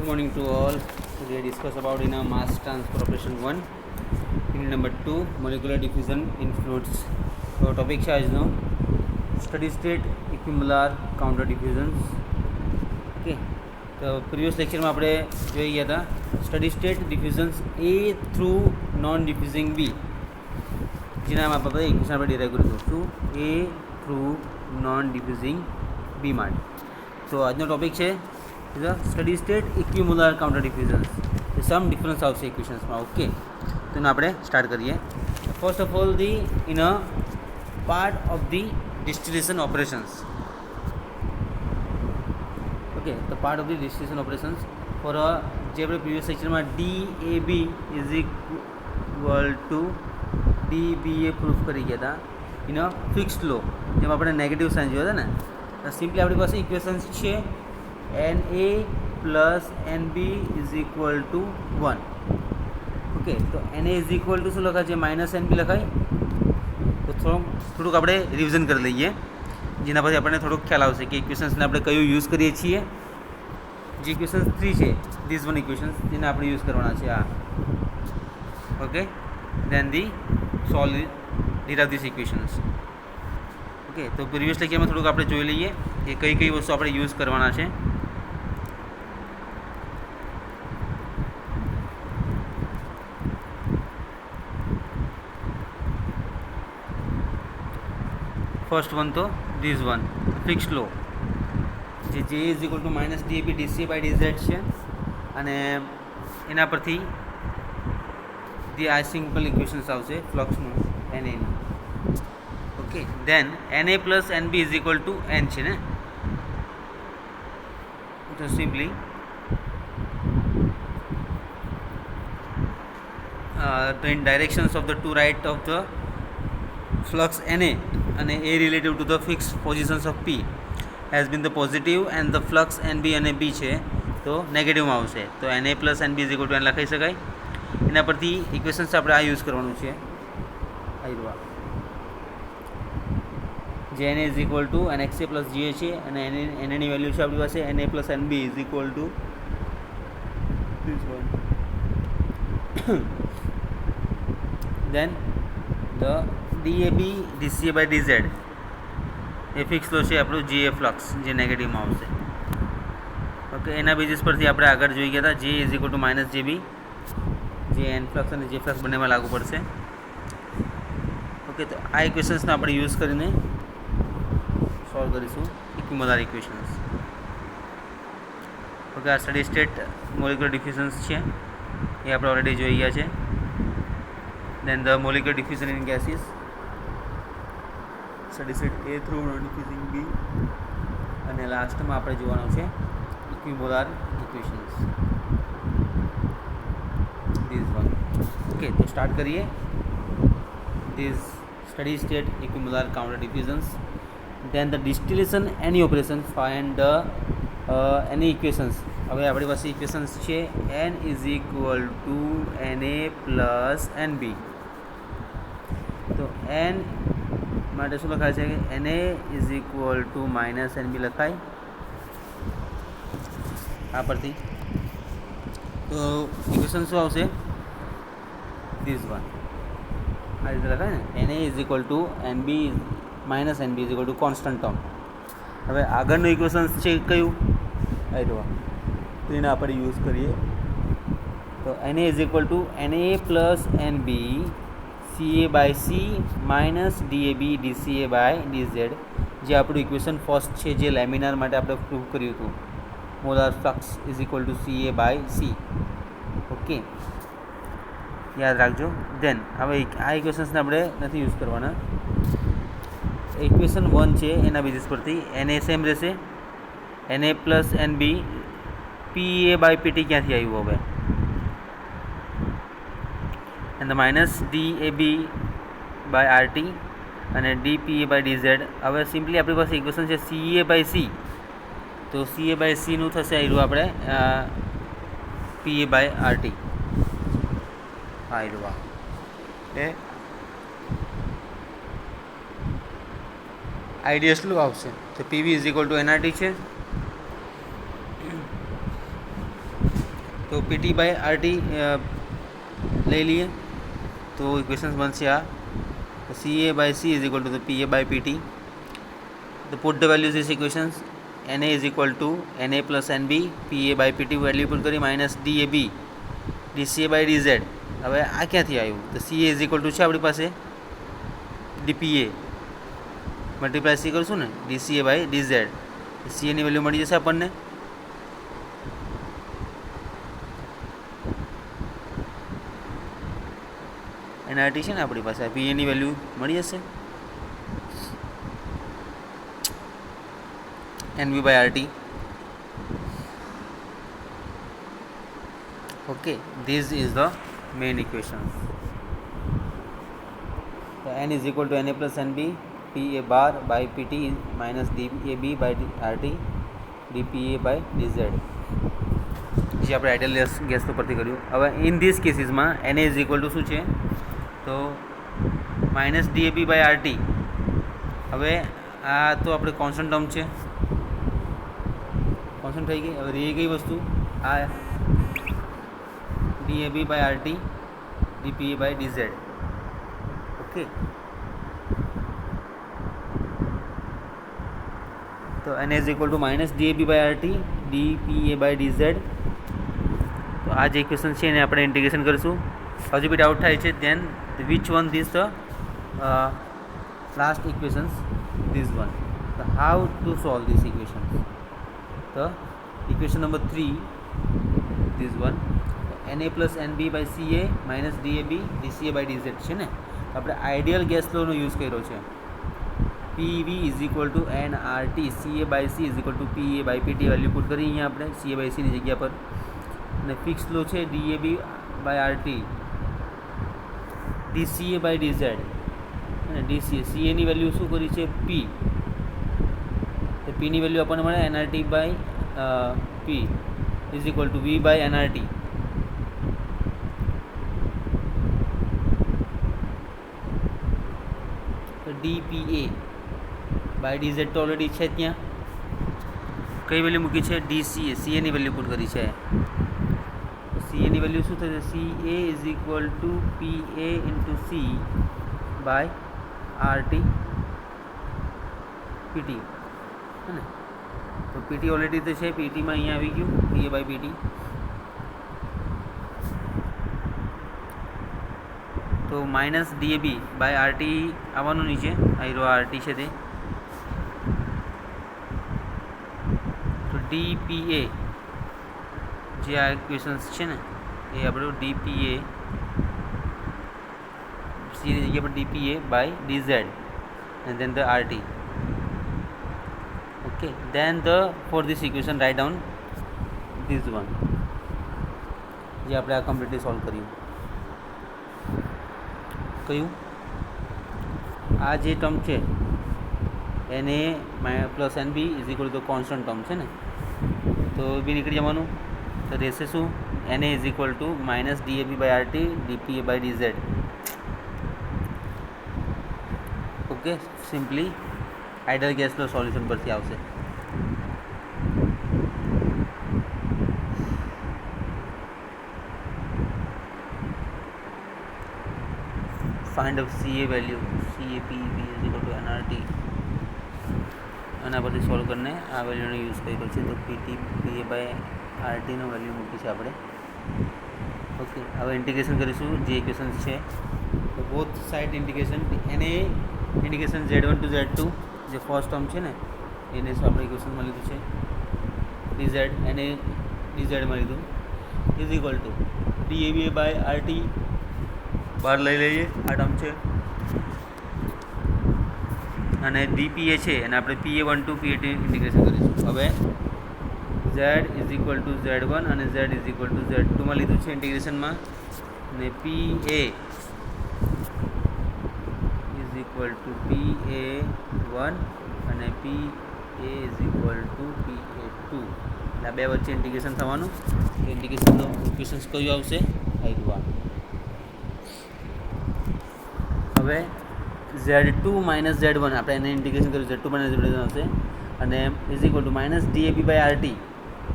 Good morning to all. Today discuss about in a mass transfer operation 1, unit number 2, molecular diffusion in fluids. So topic છે આજનો study state equimolar counter ડિફ્યુઝન્સ. Okay, તો previous લેક્ચરમાં આપણે જોઈ ગયા હતા study state ડિફ્યુઝન્સ એ through non diffusing બી, જેના આપણે ઇક્વેશન આપણે ડિરાઈવ કર્યું હતું શું એ થ્રુ નોન ડિફ્યુઝિંગ બી માટે. તો આજનો ટોપિક છે steady state equimolar counter diffusions. Some difference આવશે ઇક્વેશન્સમાં. ઓકે, તો એને આપણે સ્ટાર્ટ કરીએ. First of all the in a part of the distillation operations. Okay, તો part of the distillation operations for જે આપણે પ્રીવિયસ લેક્ચરમાં DAB is equal to DBA proof કરી ગયા હતા ઇન અ ફિક્સ્ડ લો, જેમાં આપણે નેગેટિવ સાઇન જોયા હતા ને. સિમ્પલી આપણી પાસે ઇક્વેશન્સ છે NA plus NB is equal to 1. Okay, તો NA ઇઝ ઇક્વલ ટુ શું લખાય છે? માઇનસ NB લખાય. તો થોડુંક આપણે રિવિઝન કરી લઈએ, જેના પછી આપણને થોડુંક ખ્યાલ આવશે કે ઇક્વેશન્સને આપણે કયું યુઝ કરીએ છીએ. જે ઇક્વેશન્સ 3 છે, ધીસ વન ઇક્વેશન્સ, જેને આપણે યુઝ કરવાના છે આ. Okay, then the solve derive this equations. Okay, તો પ્રીવિયસ લેક્ચરમાં થોડુંક આપણે જોઈ લઈએ કે કઈ કઈ વસ્તુ આપણે યુઝ કરવાના છે. ફર્સ્ટ વન તો ધીસ વન ફિક્સ્ડ લો, જે J is equal to minus DAB DCA by DZ છે, અને એના પરથી આ સિમ્પલ ઇક્વેશન્સ આવશે ફ્લક્સનું NA ની. Okay, then NA plus NB is equal to N છે ને, તો simply the directions of the two right of the flux NA and A relative to the fixed positions of P has been the positive and the flux NB અને B છે તો નેગેટિવમાં આવશે. તો NA plus NB is equal to N લખાઈ શકાય. એના પરથી equations આપણે આ યુઝ કરવાનું છે. જે NA is equal two NXA plus GA છે, અને NA ની વેલ્યુ છે આપણી પાસે NA plus NB is equal to then the DAB DCA by DZ એ ફિક્સ લો છે આપણું GA ફ્લક્સ, જે નેગેટિવમાં આવશે. ઓકે, એના બેઝિસ પરથી આપણે આગળ જોઈ ગયા હતા J is equal to minus JB, જે N ફ્લક્સ અને J ફ્લક્સ બંનેમાં લાગુ પડશે. ઓકે, તો આ ઇક્વેશન્સનો આપણે યુઝ કરીને સોલ્વ કરીશું ઇક્વિમોલાર ઇક્વેશન્સ. ઓકે, આ સ્ટડી સ્ટેટ મોલિક્યુલર ડિફ્યુઝન્સ છે, એ આપણે ઓલરેડી જોઈ ગયા છે. then the molecular diffusion in gases, study set A through non diffusing B, અને લાસ્ટમાં આપણે જોવાનું છે ઇક્વિમોલાર ઇક્વેશન્સ, this one. ઓકે, તો સ્ટાર્ટ કરીએ this steady state equimolar counter diffusions. then the distillation any operations, find the any equations. હવે આપણી પાસે ઇક્વેશન્સ છે N is equal to NA plus NB. તો N માટે શું લખાય છે કે NA is equal to minus NB લખાય આ પરથી. તો ઇક્વેશન શું આવશે? ધીસ વન આ રીતે લખાય ને, NA is equal two NB minus NB is equal to constant term. હવે આગળનું ઇક્વેશન્સ છે કયું? આ જોવા, તો એને આપણે યુઝ કરીએ. તો NA is equal to NA plus NB CA by C minus DAB DCA by DZ, જે આપણું ઇક્વેશન ફર્સ્ટ છે, જે લેમિનાર માટે આપણે પ્રૂવ કર્યું હતું. Molar flux is equal to CA by C. Okay, યાદ રાખજો. દેન હવે આ ઇક્વેશન્સને આપણે નથી યુઝ કરવાના. ઇક્વેશન 1 છે એના બેઝિસ પરથી NA સેમ રહેશે, NA plus NB PA by PT ક્યાંથી આવ્યું હવે, and the minus DAB by RT અને DPA by DZ. હવે સિમ્પલી આપણી પાસે ઇક્વેશન છે CA by C, તો CA by C નું થશે આવ્યું આપણે PA by RT. આવ્યું એ આઈડિયા એટલું આવશે. તો PV is equal to NRT છે, तो P T by R T ले लिए तो इक्वेशन बन से आ C A by C is equal to the P A by P T. तो put the values this equations N A is equal to N A plus N B P A by P T value put करी minus D A B D C A by D Z. હવે આ ક્યાંથી આવ્યું? તો C A is equal to છે આપણી પાસે D P A multiply C કરશું ને D C A by D Z. C એની વેલ્યુ મળી જશે આપણને એનઆરટી છે ને આપણી પાસે પી એની વેલ્યુ મળી જશે N B by R T. Okay, this is the main equation. So n is equal to na plus nb p a bar by pt minus dab by rt dpa by dz. જે આપણે ideal gas પરથી કર્યું. હવે in this કેસીસમાં na is equal to શું છે તો minus D A B by RT. હવે આ તો આપણે કોન્સ્ટન્ટ ટર્મ છે કોન્સ્ટન્ટ થઈ ગઈ. હવે રહી ગઈ વસ્તુ આ DAB by RT DPA by DZ. Okay तो n is equal to minus DAB by RT DPA by DZ. तो आज इक्वेशन છે એને આપણે ઇન્ટિગ્રેશન કરીશું. હજુ બી ડાઉટ થાય છે then which one this the last equations this one. So how to solve this equation? So equation number 3 this one N A plus N B by C A minus D A B D C A by D Z છે ને. આપણે ideal gas લોનો use કર્યો છે. P V is equal to N R T C A by C is equal to P A by P T value put કરી અહીંયા આપણે C A by સીની જગ્યા પર. અને ફિક્સ લો છે D A B by R T D C A by D Z અને D C A C એની વેલ્યુ શું કરી છે પી. તો પીની વેલ્યુ આપણને મળે N R T by P is equal to V by N R T. DPA by D Z તો ઓલરેડી છે ત્યાં. કઈ વેલ્યુ મૂકી છે DCA સી એની વેલ્યુ પુટ કરી છે. સી એની વેલ્યુ શું થશે C A is equal to P A into C by R T PT હે ને. તો પીટી ઓલરેડી તો છે પીટીમાં અહીંયા આવી ગયું પી એ બાય પીટી. તો માઇનસ ડીએબી બાય આરટી આવવાનું નીચે આઈરો આરટી છે તે. તો ડીપીએ જે આ ઇક્વેશન્સ છે ને એ આપણું ડીપીએ સીની જગ્યા પર DPA by D Z and then the RT. Okay then therefore this equation write down this one જે આપણે આ કમ્પ્લીટલી સોલ્વ કર્યું. કયું આ જે ટર્મ છે N A plus N B is equal to constant term છે ને તો બી નીકળી જવાનું. તો રહેશે શું N A is equal to minus D A B by R T D P A by D Z. Okay simply ideal ગેસનો સોલ્યુશન પરથી આવશે. find of CA value CAPV is equal to nRT. આના પરથી સોલ્વ કરીને આ વેલ્યુનો યુઝ કર્યો છે. તો PT PA બાય RTનો વેલ્યુ મૂકી છે આપણે. ઓકે હવે ઇન્ટિગ્રેશન કરીશું જે ઇક્વેશન્સ છે. તો બોથ સાઇડ ઇન્ટિગ્રેશન એને ઇન્ટિગ્રેશન Z1 ટુ Z2 જે ફર્સ્ટ ટર્મ છે ને એને આપણે ઇક્વેશનમાં લીધું છે DZ એને DZમાં લીધું is equal to DABA by RT બહાર લઈ લઈએ આ ટર્મ છે અને ડીપીએ છે અને આપણે PA1 ટુ PA2 ઇન્ટિગ્રેશન કરીશું. હવે Z is equal two Z1 અને Z ઇઝ ઇક્વલ ટુ Z2માં લીધું છે ઇન્ટિગ્રેશનમાં અને PA is equal two PA1 અને PA is equal two PA2 એટલે આ બે વચ્ચે ઇન્ટિગ્રેશન થવાનું. ઇન્ટિગ્રેશનનો ઇક્વેશન્સ કયું આવશે આઈવા. હવે Z2 માઇનસ Z1 આપણે એને ઇન્ટિગ્રેશન કર્યું Z2 માઇનસ Z1 આવશે અને is equal to minus DAB by RT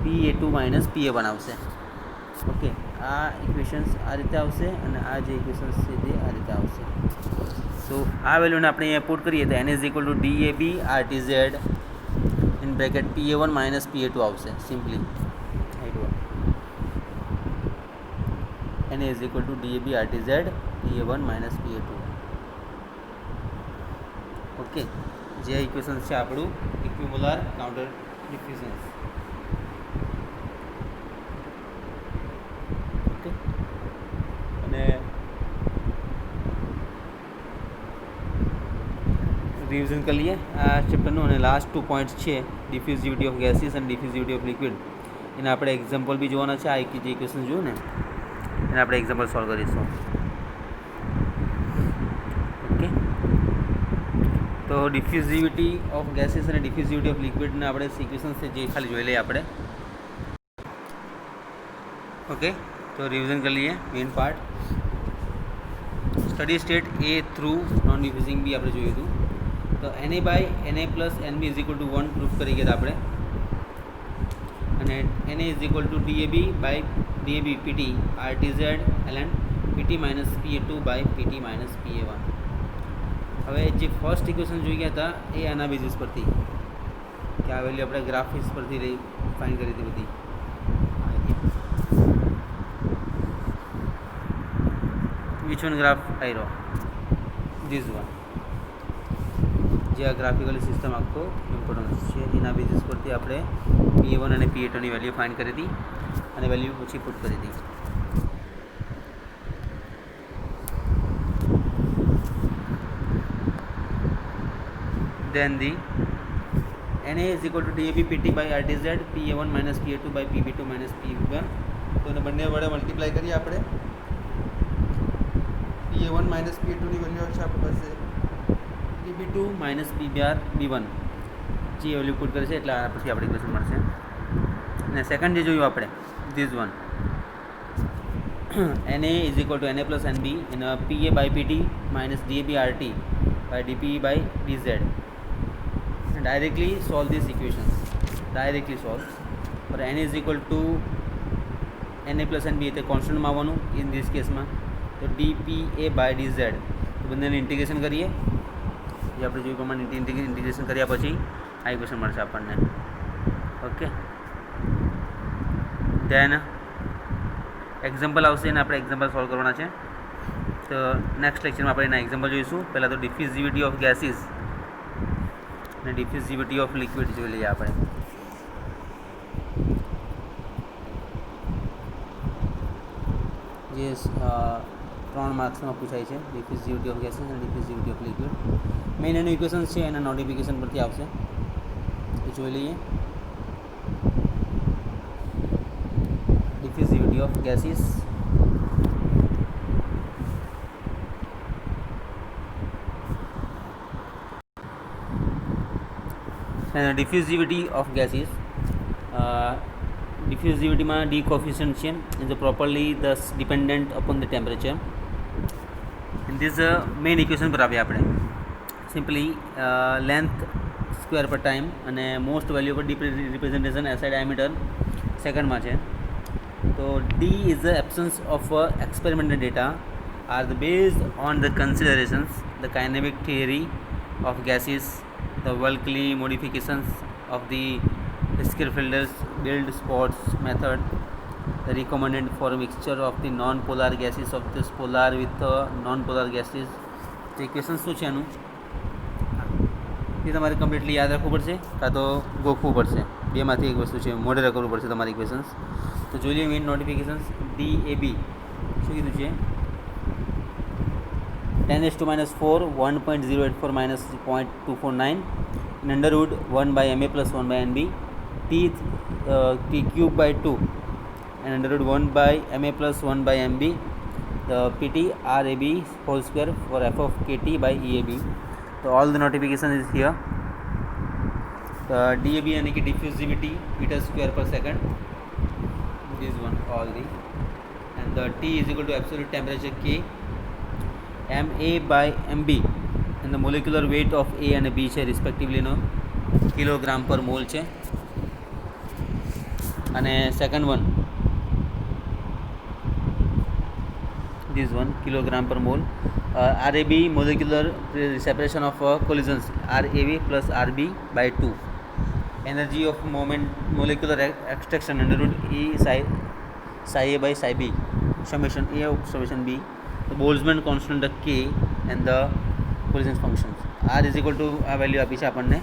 PA2 minus PA1 આવશે. ઓકે, આ ઇક્વેશન્સ આ રીતે આવશે અને આ જે ઇક્વેશન્સ છે તે આ રીતે આવશે. તો આ વેલ્યુને આપણે અહીંયા પુટ કરીએ તો n is equal to DAB RTZ in bracket PA1 minus PA2 આવશે simply. n is equal to DAB RTZ PA1 minus PA2. Okay, જે ઇક્વેશન છે આપણું ઇક્વિમોલાર કાઉન્ટર ડિફ્યુઝન્સ. ઓકે, અને રિવિઝન કરી લઈએ આ ચેપ્ટરનું. અને લાસ્ટ 2 પોઈન્ટ્સ છે ડિફ્યુઝિવિટી ઓફ ગેસીસ અને ડિફ્યુઝિવિટી ઓફ લિક્વિડ. એના આપણે એક્ઝામ્પલ બી જોવાના છે. આ જે ઇક્વેશન જોયું ને એને આપણે એક્ઝામ્પલ સોલ્વ કરીશું. ઓકે, તો ડિફ્યુઝિવિટી ઓફ ગેસીસ અને ડિફ્યુઝિવિટી ઓફ લિક્વિડને આપણે ઇક્વેશન્સ છે જે ખાલી જોઈ લઈએ આપણે. ઓકે, તો રિવિઝન કરી લઈએ main part. Steady state A through non diffusing B આપણે જોયું હતું. તો Na by Na plus Nb is equal to 1 proof કરી ગયા આપણે. અને Na is equal to DAB by DAB PT RTZ ln PT minus PA2 by PT minus PA1. હવે જે ફર્સ્ટ ઇક્વેશન જોઈ ગયા હતા એ આના બેઝિસ પરથી કે આ વેલ્યુ આપણે ગ્રાફિક્સ પરથી ફાઇન્ડ કરી હતી બધી. વિચ વન ગ્રાફ આયરો ધીસ વન. જે આ ગ્રાફિકલી સિસ્ટમ આખો ઇમ્પોર્ટન્સ છે એના બેઝિસ પરથી આપણે PA1 અને PA2ની વેલ્યુ ફાઇન્ડ કરી હતી અને વેલ્યુ પછી પુટ કરી હતી. Then the Na is equal to DAB PT by RTZ PA1 minus PA2 by PB2 minus PB1. તો એને બંને વડે મલ્ટીપ્લાય કરીએ આપણે. PA1 minus PA2ની વેલ્યુ છે આપણી પાસે PB2 minus PB1. જે વેલ્યુ પુટ કરે છે એટલે આ પછી આપણે ઇક્વેશન મળશે. અને સેકન્ડ જે જોયું આપણે this one Na is equal to Na plus Nb in PA by PT minus DAB RT by dP by dz. Directly solve this equation. Directly solve. For n is equal to Na plus Nb એટલે કોન્સ્ટન્ટમાં આવવાનું in this કેસમાં. તો dPA by dz તો બંનેને integration કરીએ. જે આપણે જોયું પ્રમાણે ઇન્ટિગ્રેશન કર્યા પછી આ ઇક્વેશન મળશે આપણને. ઓકે, દેન એક્ઝામ્પલ આવશે અને આપણે એક્ઝામ્પલ સોલ્વ કરવાના છે. તો નેક્સ્ટ લેક્ચરમાં આપણે એના એક્ઝામ્પલ જોઈશું. પહેલાં તો ડિફ્યુઝિવિટી ઓફ ગેસીસ અને ડિફ્યુઝિવિટી ઓફ લિક્વિડ જોઈ લઈએ આપણે. જે 3 માર્ક્સમાં પૂછાય છે ડિફ્યુઝિવિટી ઓફ ગેસીસ અને ડિફ્યુઝિવિટી ઓફ લિક્વિડ. મેઇન એનું ઇક્વેશન છે એના નોટિફિકેશન પરથી આવશે એ જોઈ લઈએ. Diffusivity of gases diffusivity of gases. ડિફ્યુઝિવિટીમાં ડી કોફિશિયન્ટ છે ઇઝ પ્રોપરલી દસ dependent upon the temperature. In this main equation પર આવીએ આપણે. સિમ્પલી લેન્થ સ્ક્વેર પર ટાઈમ અને મોસ્ટ વેલ્યુ પર રિપ્રેઝન્ટેશન એસઆઈ ડાયામીટર સેકન્ડમાં છે. તો D is the absence of experimental data are the based on the considerations the kinetic theory of gases, the Welkley modifications of the Schirfelder's build spots method, the recommended for a mixture of the non-polar gases of this polar with non-polar gases. તો equation શું છે એનું એ તમારે completely યાદ રાખવું પડશે કાં તો ગોખવું પડશે. બેમાંથી એક વસ્તુ છે મોઢે કરવું પડશે તમારે ઇક્વેશન્સ. તો જોઈ લઈએ મેઇન નોટિફિકેશન્સ. DAB શું કીધું છે 10⁻⁴ 1.084 minus 0.249 in under root 1 by Ma plus 1 by Nb t cube by 2 and under root 1 by Ma plus 1 by Mb the pt Rab whole square for f of kt by Eab. So all the notification is here. DAB यानी कि diffusivity meter square per second, this one all the, and the T is equal to absolute temperature K, Ma by Mb and the molecular weight of A and B છે respectively નો kilogram પર mall છે. અને second one this one kilogram per mole. RAB molecular separation of collisions RAB plus RB by 2. Energy of moment molecular extraction under root E psi A by psi B summation A of summation B. The Boltzmann constant the K and the collision functions R is equal to આ value આપી છે આપણને.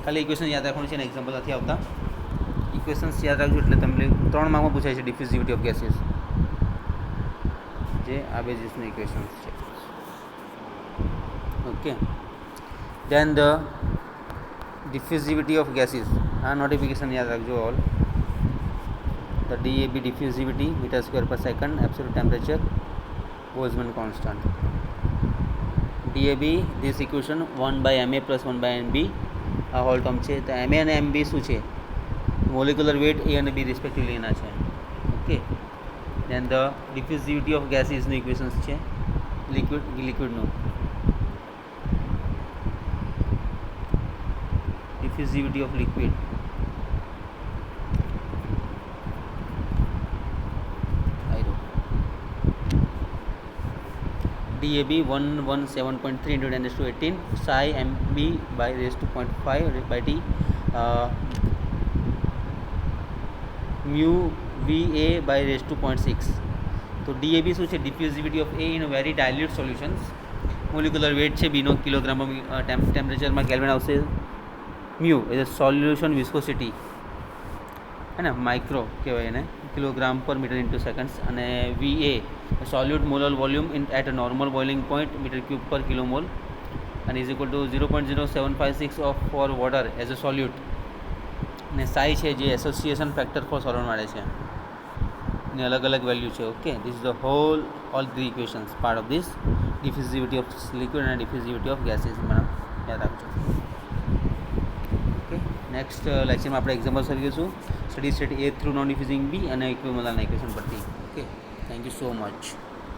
ખાલી equation યાદ રાખવાનું છે ને example નથી આવતા. ઇક્વેશન્સ યાદ રાખજો એટલે તમને 3 માર્કમાં પૂછાય છે ડિફ્યુઝિવિટી ઓફ ગેસીસ જે આ બેઝિસનું ઇક્વેશન્સ છે. Okay then the diffusivity of gases notification yaad rakhjo all. The DAB diffusivity meter square per second, absolute temperature, Boltzmann constant. DAB this equation 1 by ma plus 1 by nb આ whole term છે. તો ma અને mb શું છે? Molecular weight a અને b respectively એના છે. Okay then the diffusivity of ગેસીસનું ઇક્વેશન્સ છે લિક્વિડનું. Diffusivity of liquid DAB 117.3 into 10 raised to 18 psi mb by raised to 0.5 by t mu va by raised to 0.6. તો DAB શું છે? Diffusivity of A in very dilute solutions. Molecular weight છે બીનો kilogram ટેમ્પરેચરમાં kelvin આવશે. Mu એટલે solution viscosity હે ને માઇક્રો કહેવાય એને કિલોગ્રામ પર મીટર ઇન્ટુ સેકન્ડ્સ. અને VA solute molar volume in at a normal boiling point metre cube પર કિલોમોલ અને is equal to 0.0756 of for water as a solute. અને સાઈ છે જે એસોસિએશન ફેક્ટર ફોર સોલર મળે છે એની અલગ અલગ વેલ્યુ છે. Okay this is the whole all 3 equations part of this diffusivity of liquid અને ડિફ્યુઝિવિટી ઓફ ગેસીસ. મને યાદ રાખજો. નેક્સ્ટ લેક્ચરમાં આપણે એક્ઝામ્પલ કરીશું steady state A through non diffusing B અને ઇક્વિમોલારના ઇક્વેશન પરથી. Okay thank you so much.